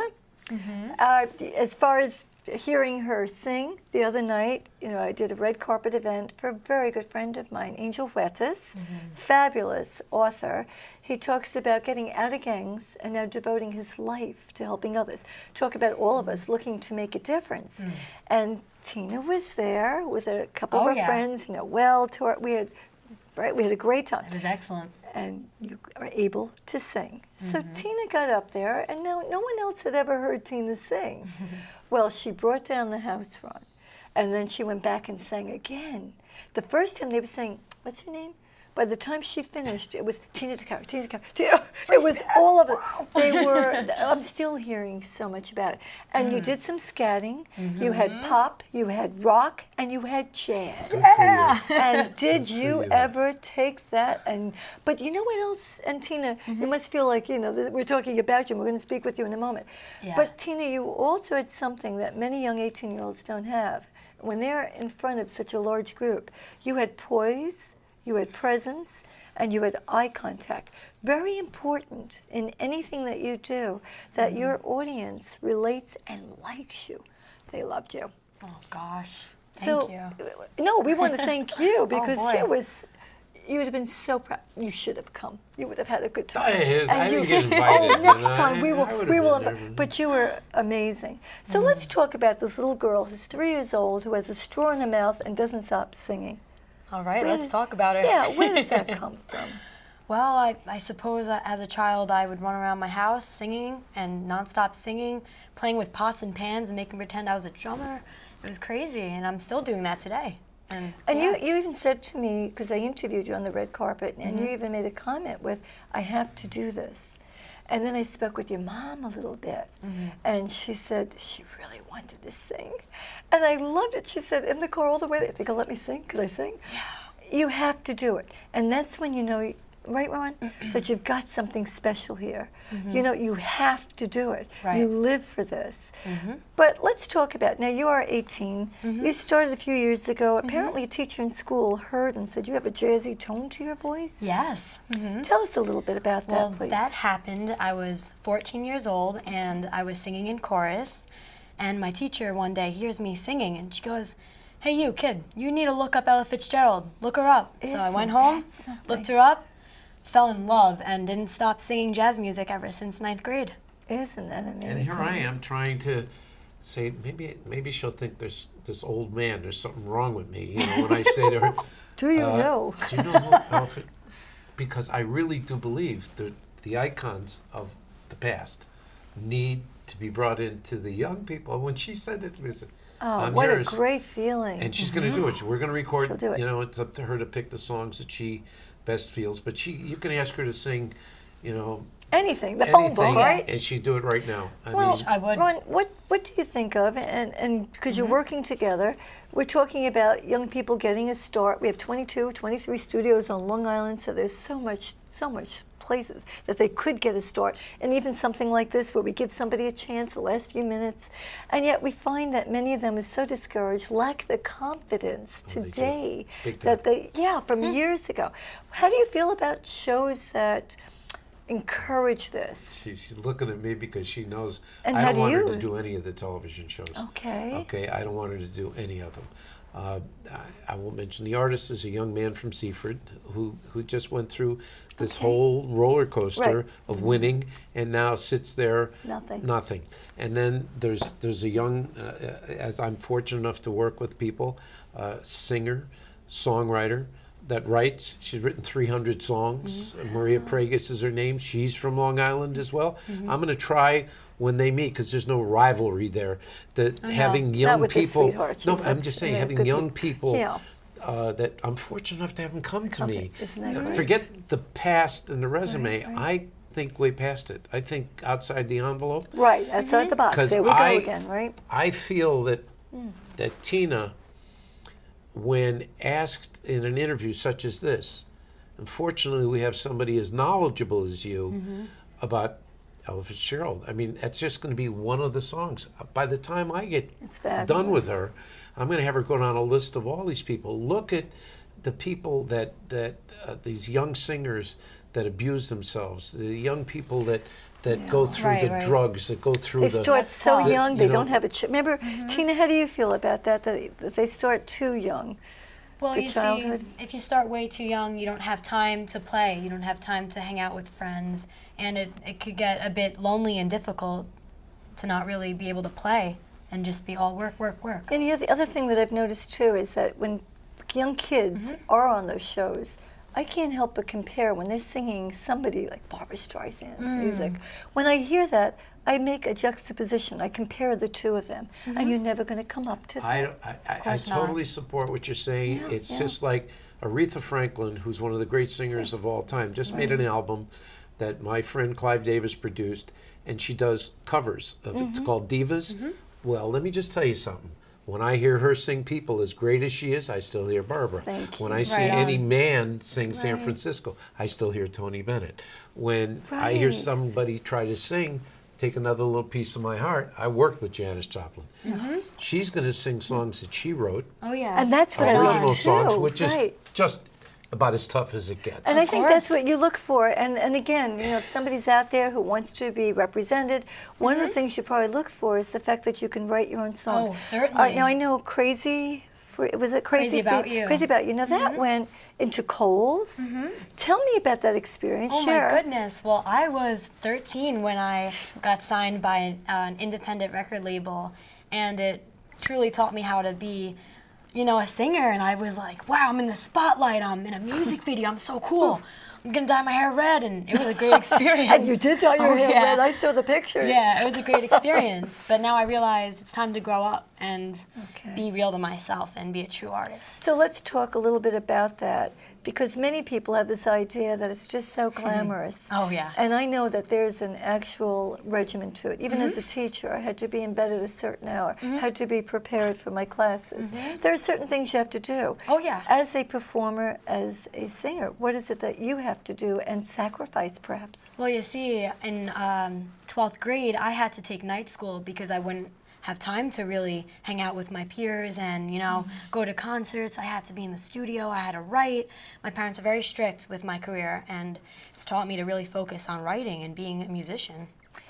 As far as hearing her sing the other night, I did a red carpet event for a very good friend of mine, Angel Huertas, fabulous author. He talks about getting out of gangs and now devoting his life to helping others. Talk about all of us looking to make a difference. And Tina was there with a couple of Oh, her yeah. friends, Noelle, we had a great time. It was excellent. And you are able to sing. So Tina got up there, and no one else had ever heard Tina sing. Well, she brought down the house run, and then she went back and sang again. The first time they were saying, "What's her name?" By the time she finished, it was Tina DeCara, Tina DeCara. It was all of it. They were. I'm still hearing so much about it. And you did some scatting. You had pop, you had rock, and you had jazz. And did you ever take that and? But you know what else? And Tina, you must feel like that we're talking about you. And we're going to speak with you in a moment. Yeah. But Tina, you also had something that many young 18-year-olds don't have. When they're in front of such a large group, you had poise. You had presence, and you had eye contact. Very important in anything that you do, that your audience relates and likes you. They loved you. Oh, gosh. Thank you. No, we want to thank you because boy. you would have been so proud. You should have come. You would have had a good time. I And didn't you- get invited. Oh, next time I we would've will. been there. But you were amazing. So let's talk about this little girl who's 3 years old who has a straw in her mouth and doesn't stop singing. All right, Where let's did- talk about it. Yeah, where does that come from? Well, I suppose as a child I would run around my house singing and nonstop singing, playing with pots and pans and making pretend I was a drummer. It was crazy, and I'm still doing that today. And yeah. you even said to me, because I interviewed you on the red carpet, and you even made a comment with, "I have to do this." And then I spoke with your mom a little bit, and she said she really wanted to sing. And I loved it. She said, in the car all the way, "I think I'll let me sing. Could I sing?" Yeah. You have to do it. And that's when you know, right, Ron, that you've got something special here. You have to do it. Right. You live for this. But let's talk about, now you are 18. You started a few years ago. Apparently a teacher in school heard and said you have a jazzy tone to your voice. Yes. Tell us a little bit about Well, that, please. that happened. I was 14 years old, and I was singing in chorus. And my teacher one day hears me singing, and she goes, "Hey, you kid, you need to look up Ella Fitzgerald. Look her up." So I went Isn't home, that something? looked her up, fell in love, and didn't stop singing jazz music ever since 9th grade. Isn't that amazing? And here I am trying to say, maybe she'll think there's this old man, there's something wrong with me. You know, when I say to her, Do you know? do you know who Alfred? Because I really do believe that the icons of the past need to be brought into the young people. When she said it to me, I said, Oh, I'm what yours. a great feeling. And she's going to do it. We're going to record. She'll do it. You know, it's up to her to pick the songs that she best feels. But you can ask her to sing, you know, Anything, the phone book, anything, right? and she'd do it right now. Well, I would. Ron, what do you think of, and because you're working together, we're talking about young people getting a start. We have 22, 23 studios on Long Island, so there's so much places that they could get a start. And even something like this where we give somebody a chance the last few minutes, and yet we find that many of them are so discouraged, lack the confidence today Big time. that from years ago. How do you feel about shows that encourage this? She's looking at me because she knows And I how don't do want her you- to do any of the television shows. Okay. Okay, I don't want her to do any of them. I won't mention the artist is a young man from Seaford who just went through this whole roller coaster Right. of winning and now sits there Nothing. And then there's a young, as I'm fortunate enough to work with people, singer, songwriter that writes. She's written 300 songs. Maria Pragus is her name. She's from Long Island as well. I'm going to try when they meet, because there's no rivalry there, that having Not young with this people. sweetheart. No, She's I'm a- just saying yeah, having good young people. people Yeah. that I'm fortunate enough to have them come to me. Isn't that great? Forget the past and the resume. Right. I think way past it. I think outside the envelope. Right, outside the box. 'Cause There we go I- again, right? I feel that Tina, when asked in an interview such as this, unfortunately we have somebody as knowledgeable as you about Ella Fitzgerald. I mean, that's just going to be one of the songs. By the time I get It's done with fabulous. her, I'm going to have her go down a list of all these people. Look at the people that these young singers that abuse themselves, the young people that go through Right, the right. drugs, that go through They the start so tough. young, You they know- don't have a Remember, Tina, how do you feel about that they start too young? Well, the you childhood. see, if you start way too young, you don't have time to play. You don't have time to hang out with friends. And it could get a bit lonely and difficult to not really be able to play and just be all work, work, work. And the other thing that I've noticed too is that when young kids are on those shows, I can't help but compare when they're singing somebody like Barbra Streisand's music. When I hear that, I make a juxtaposition. I compare the two of them, and you're never going to come up to that. I course not. totally support what you're saying. Yeah, It's yeah. just like Aretha Franklin, who's one of the great singers of all time, just made an album that my friend Clive Davis produced, and she does covers of it. It's called Divas. Well, let me just tell you something. When I hear her sing People, as great as she is, I still hear Barbara. Thank When you. I see Right any on. man sing San Francisco, I still hear Tony Bennett. When I hear Right. somebody try to sing Take Another Little Piece of My Heart, I worked with Janis Joplin. She's going to sing songs that she wrote, Oh, yeah. And that's what I original love songs, too, which is right. just about as tough as it gets. And I Of think that's course. what you look for. And again, if somebody's out there who wants to be represented, one of the things you probably look for is the fact that you can write your own song. Oh, certainly. Now I know was it Crazy for About You. Crazy About You. Now that went into Kohl's. Tell me about that experience. Oh Share. my goodness. Well, I was 13 when I got signed by an independent record label, and it truly taught me how to be, a singer. And I was like, wow, I'm in the spotlight. I'm in a music video. I'm so cool. I'm gonna dye my hair red, and it was a great experience. And you did dye your Oh, hair yeah. red. I saw the pictures. Yeah, it was a great experience. But now I realize it's time to grow up and Okay. be real to myself and be a true artist. So let's talk a little bit about that, because many people have this idea that it's just so glamorous. Oh, yeah. And I know that there's an actual regimen to it. Even as a teacher, I had to be in bed at a certain hour, had to be prepared for my classes. There are certain things you have to do. Oh, yeah. As a performer, as a singer, what is it that you have to do and sacrifice, perhaps? Well, you see, in 12th grade, I had to take night school because I wouldn't have time to really hang out with my peers and, go to concerts. I had to be in the studio. I had to write. My parents are very strict with my career, and it's taught me to really focus on writing and being a musician.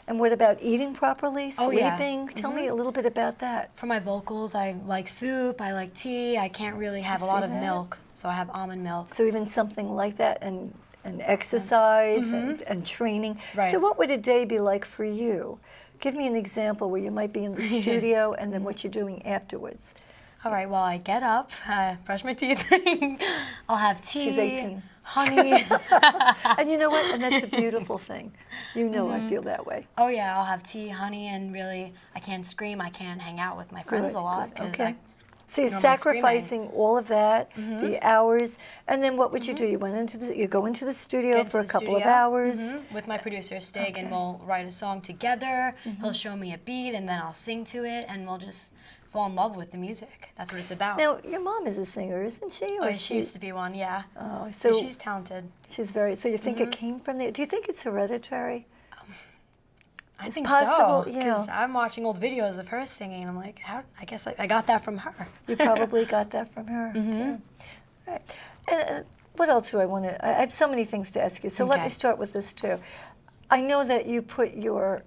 And what about eating properly, Oh, yeah. sleeping? Tell me a little bit about that. For my vocals, I like soup, I like tea. I can't really have a lot see of that. milk, so I have almond milk. So even something like that, and and exercise and training. Right. So what would a day be like for you? Give me an example where you might be in the studio and then what you're doing afterwards. All right, well, I get up, brush my teeth, I'll have tea. She's 18. Honey. And you know what? And that's a beautiful thing. You know I feel that way. Oh yeah, I'll have tea, honey, and really, I can't scream. I can't hang out with my friends Good, a lot good. because Okay. So you're normally sacrificing all of that, the hours, and then what would you do? You go into the studio for a couple of hours. with my producer Stig, and we'll write a song together. He'll show me a beat, and then I'll sing to it, and we'll just fall in love with the music. That's what it's about. Now, your mom is a singer, isn't she? Or Oh, she used to be one, yeah. Oh, So so she's talented. she's very. So you think it came from there? Do you think it's hereditary? I think possible, so. yeah. Because I'm watching old videos of her singing, and I'm like, how? I guess I got that from her. You probably got that from her too. All right. And what else do I want to? I have so many things to ask you. So let me Okay. start with this too. I know that you put your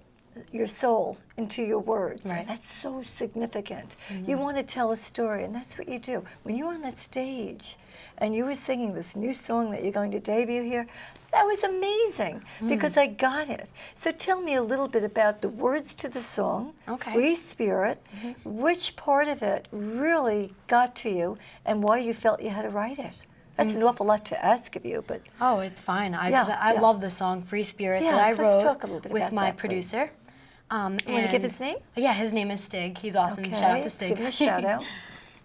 soul into your words. Right. And that's so significant. You want to tell a story, and that's what you do. When you're on that stage and you were singing this new song that you're going to debut here, that was amazing because I got it. So tell me a little bit about the words to the song, Okay. Free Spirit, which part of it really got to you and why you felt you had to write it. That's an awful lot to ask of you, but Oh, it's fine. I Yeah. love the song "Free Spirit" Yeah, that I let's wrote talk a little bit with about my that, please. producer. you want to give his name? Yeah, his name is Stig. He's awesome. Okay, Shout out to Stig. give him a shout out.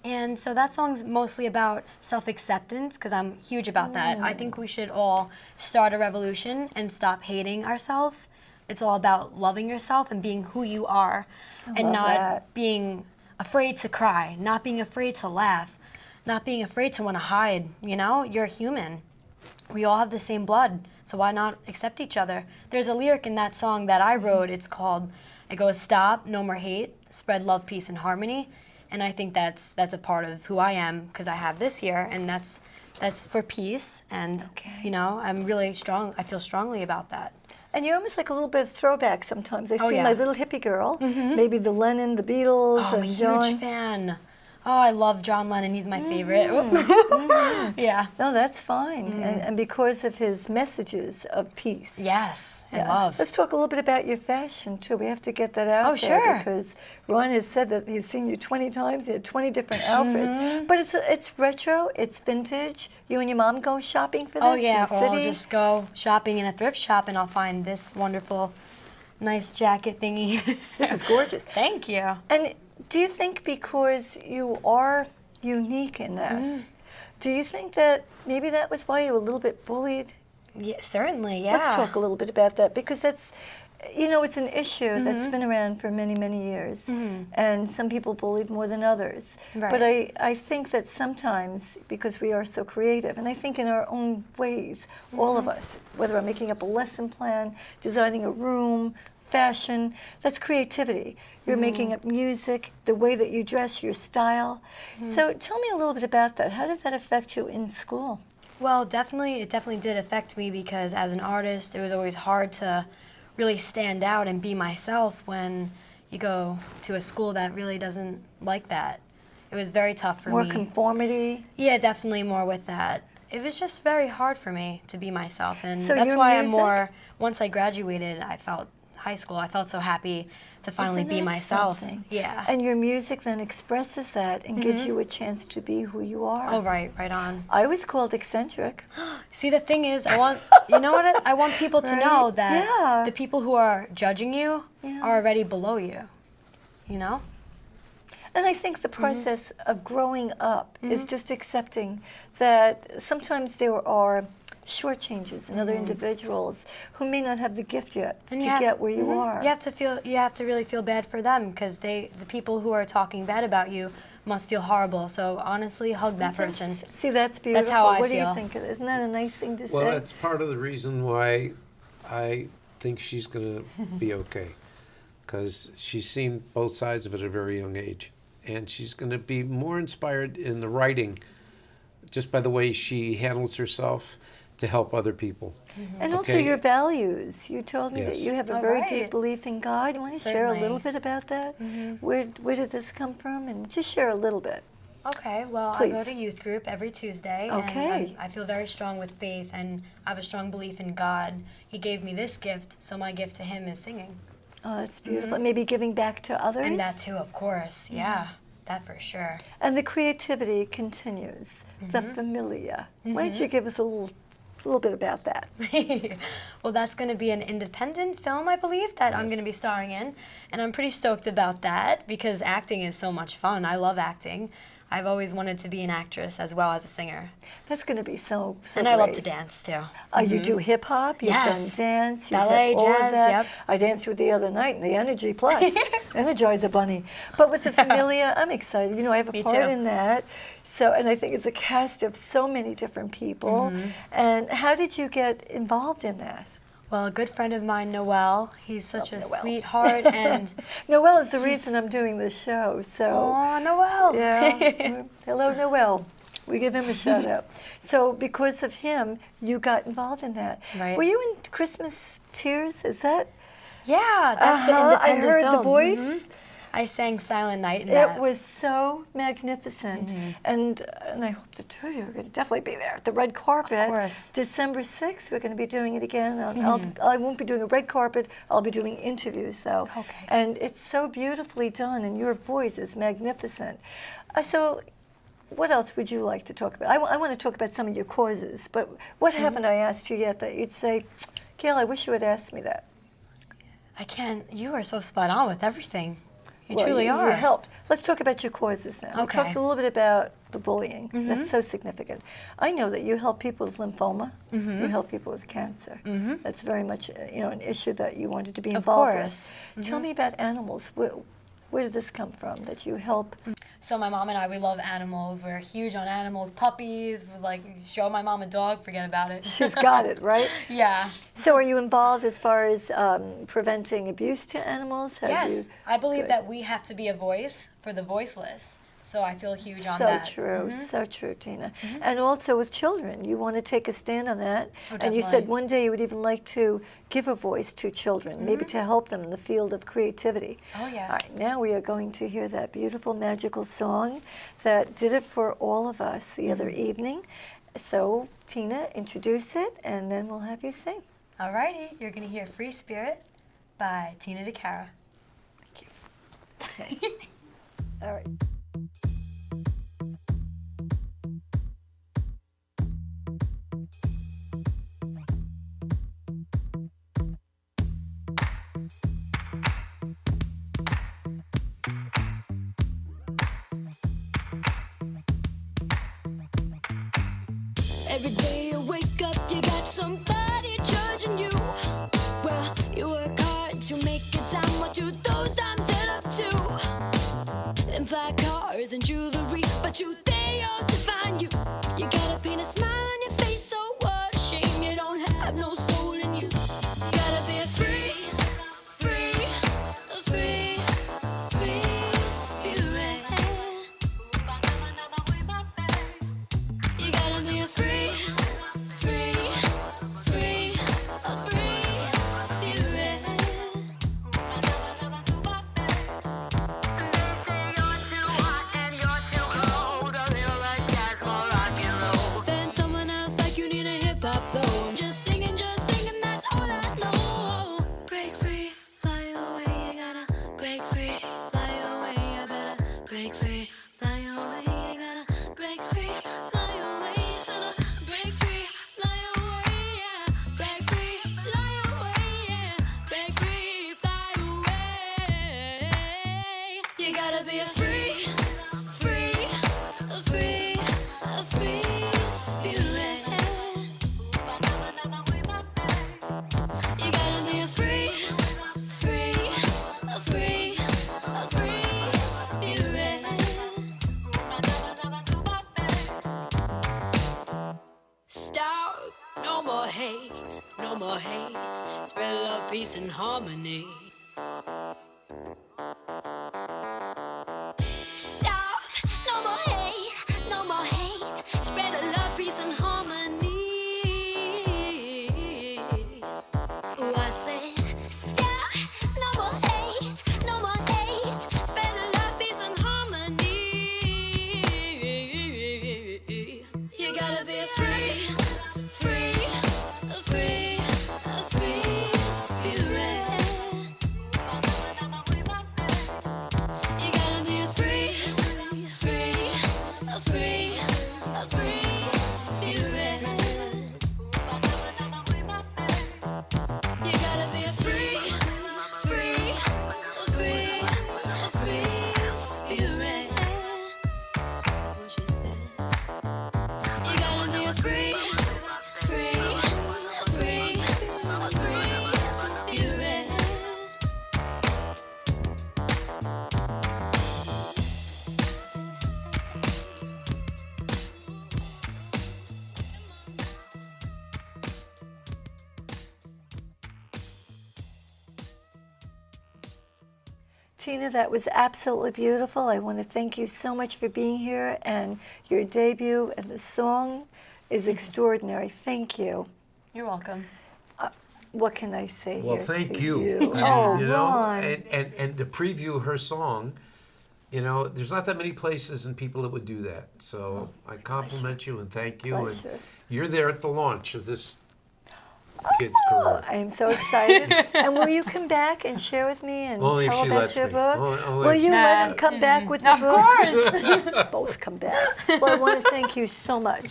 And so that song's mostly about self-acceptance because I'm huge about that. I think we should all start a revolution and stop hating ourselves. It's all about loving yourself and being who you are and love not that. being afraid to cry, not being afraid to laugh, not being afraid to want to hide, you know? You're human. We all have the same blood, so why not accept each other? There's a lyric in that song that I wrote. It goes, "Stop, no more hate, spread love, peace, and harmony." And I think that's a part of who I am because I have this here, and that's for peace. And you know, I'm really strong. I feel strongly about that. And you're almost like a little bit of throwback sometimes. I Oh, see yeah. my little hippie girl, maybe the Lennon, the Beatles, Oh, I'm and a John. huge fan. Oh, I love John Lennon. He's my favorite. Yeah. No, that's fine. And because of his messages of peace. Yes, and Yeah. love. Let's talk a little bit about your fashion too. We have to get that out Oh, there sure. because Ron has said that he's seen you 20 times. He had 20 different outfits, but it's retro, it's vintage. You and your mom go shopping for this Oh yeah, in the or city. I'll just go shopping in a thrift shop and I'll find this wonderful, nice jacket thingy. This is gorgeous. Thank you. And do you think because you are unique in that, do you think that maybe that was why you were a little bit bullied? Yeah, certainly, yeah. Let's talk a little bit about that because that's, you know, it's an issue that's been around for many, many years. And some people bullied more than others. But Right. I think that sometimes, because we are so creative, and I think in our own ways, all of us, whether I'm making up a lesson plan, designing a room, fashion, that's creativity. You're making up music, the way that you dress, your style. So tell me a little bit about that. How did that affect you in school? Well, it definitely did affect me because as an artist, it was always hard to really stand out and be myself when you go to a school that really doesn't like that. It was very tough for More me. conformity? Yeah, definitely more with that. It was just very hard for me to be myself, and So that's your why I'm music- more. Once I graduated, high school, I felt so happy to finally Isn't be that myself. something? Yeah. And your music then expresses that and gives you a chance to be who you are. Oh, right on. I was called eccentric. See, the thing is, you know what? I want people to know Right? that Yeah. the people who are judging you Yeah. are already below you. You know? And I think the process of growing up is just accepting that sometimes there are shortchanges in other individuals who may not have the gift yet to get where you are. You have to really feel bad for them because the people who are talking bad about you must feel horrible. So honestly, hug that person. See, that's beautiful. That's how I what do feel. you think? Isn't that a nice thing to Well, say? that's part of the reason why I think she's going to be okay. Because she's seen both sides of it at a very young age. And she's going to be more inspired in the writing just by the way she handles herself to help other people. And also Okay. your values. You told me that Yes. you have a All very right. deep belief in God. You want to share a Certainly. little bit about that? Where did this come from? And just share a little bit. Okay, well, Please. I go to youth group every Tuesday, Okay. and I feel very strong with faith, and I have a strong belief in God. He gave me this gift, so my gift to him is singing. Oh, that's beautiful. Maybe giving back to others. And that too, of course, yeah, that for sure. And the creativity continues. The familia. Why don't you give us a little bit about that? Well, that's going to be an independent film, I believe, that I'm going to be starring in, and I'm pretty stoked about that because acting is so much fun. I love acting. I've always wanted to be an actress as well as a singer. That's going to be so And great. I love to dance too. You do hip hop, you've Yes. done dance, you've Ballet, had all of jazz, that. yep. I danced with the other night in the Energy Plus. Energizer Bunny. But with the Familia, I'm excited. You know, I have a Me part too. in that. So, and I think it's a cast of so many different people. And how did you get involved in that? Well, a good friend of mine, Noel, he's such a Noel. sweetheart, and Noel is the reason I'm doing this show. So, oh, Noel. yeah. Hello, Noel. We give him a shout out. So, because of him, you got involved in that. Right. Were you in Christmas Tears? Is that? Yeah, that's the I independent heard film. the voice. I sang Silent Night in that. It was so magnificent, and I hope the two of you are going to definitely be there. The red carpet, Of course. December 6th. We're going to be doing it again. I won't be doing a red carpet. I'll be doing interviews though. Okay. And it's so beautifully done, and your voice is magnificent. So, what else would you like to talk about? I want to talk about some of your causes, but what haven't I asked you yet that you'd say, Gail, I wish you had asked me that. I can't. You are so spot on with everything. You Well, truly are. You helped. Let's talk about your causes now. We Okay. talked a little bit about the bullying. That's so significant. I know that you help people with lymphoma. You help people with cancer. That's very much an issue that you wanted to be involved course. with. Tell me about animals. Where did this come from that you help? So my mom and I, we love animals. We're huge on animals, puppies. We like show my mom a dog, forget about it. She's got it, right? Yeah. So are you involved as far as preventing abuse to animals? Have Yes, you- I believe Good. that we have to be a voice for the voiceless. So I feel huge on So that. true, so true, Tina. And also with children, you want to take a stand on that. Oh, And you said definitely. one day you would even like to give a voice to children, maybe to help them in the field of creativity. Oh, yeah. All right, now we are going to hear that beautiful, magical song that did it for all of us the other evening. So, Tina, introduce it, and then we'll have you sing. Alrighty, you're gonna hear Free Spirit by Tina DeCara. Okay. All right. Every day you wake up, you got somebody judging you. Well, you work hard to make it time. What do those times add up to? Them fly cars and jewelry, but you they all define you. You gotta paint a smile on your face, so what a shame you don't have no soul in you. You gotta be a free, free, free, free spirit. You gotta be a free, free, free, a free spirit. Then someone else like you need a hip hop flow. Just singing, that's all I know. Break free, fly away, you gotta break free, fly away, you better break free, fly away, you gotta break free, fly away, so break free, fly away, yeah, break free, fly away, yeah, break free, fly away. You gotta be a free, free, a free, a free spirit. You gotta be a free, free, a free, a free spirit. Stop, no more hate, no more hate. Spread love, peace, and harmony. Stop, no more hate, no more hate. Spread love, peace, and harmony. Oh, I said, stop, no more hate, no more hate. Spread love, peace, and harmony. Tina, that was absolutely beautiful. I want to thank you so much for being here, and your debut and the song is extraordinary. Thank you. You're welcome. What can I say Well, here thank to you. Oh, You know, Ron. and to preview her song, you know, there's not that many places and people that would do that. So I compliment you and thank you. Pleasure. And you're there at the launch of this kid's career. I am so excited. And will you come back and share with me and Only if tell she about lets your me. book? Only Will if you she- let him come back with the Of book? course. Both come back. Well, I want to thank you so much.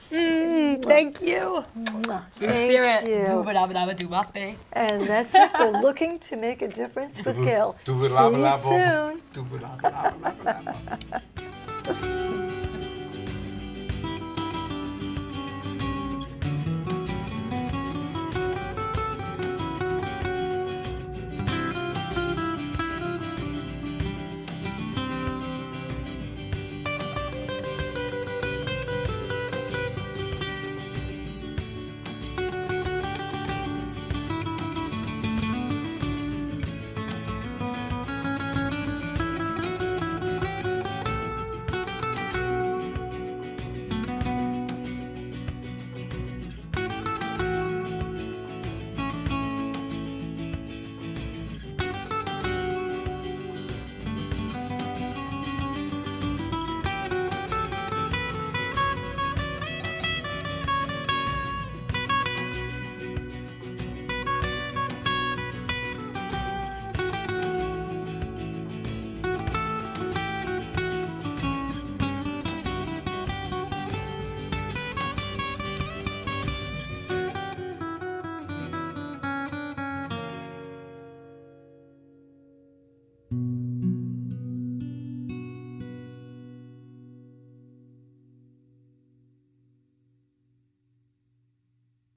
Thank you. Mwah. Free Thank spirit. you. Dooba-dabba-dabba-doo-bop-bay. And that's it for Looking to Make a Difference with Gail. See you soon. Dooba-dabba-dabba. Dooba-dabba-dabba.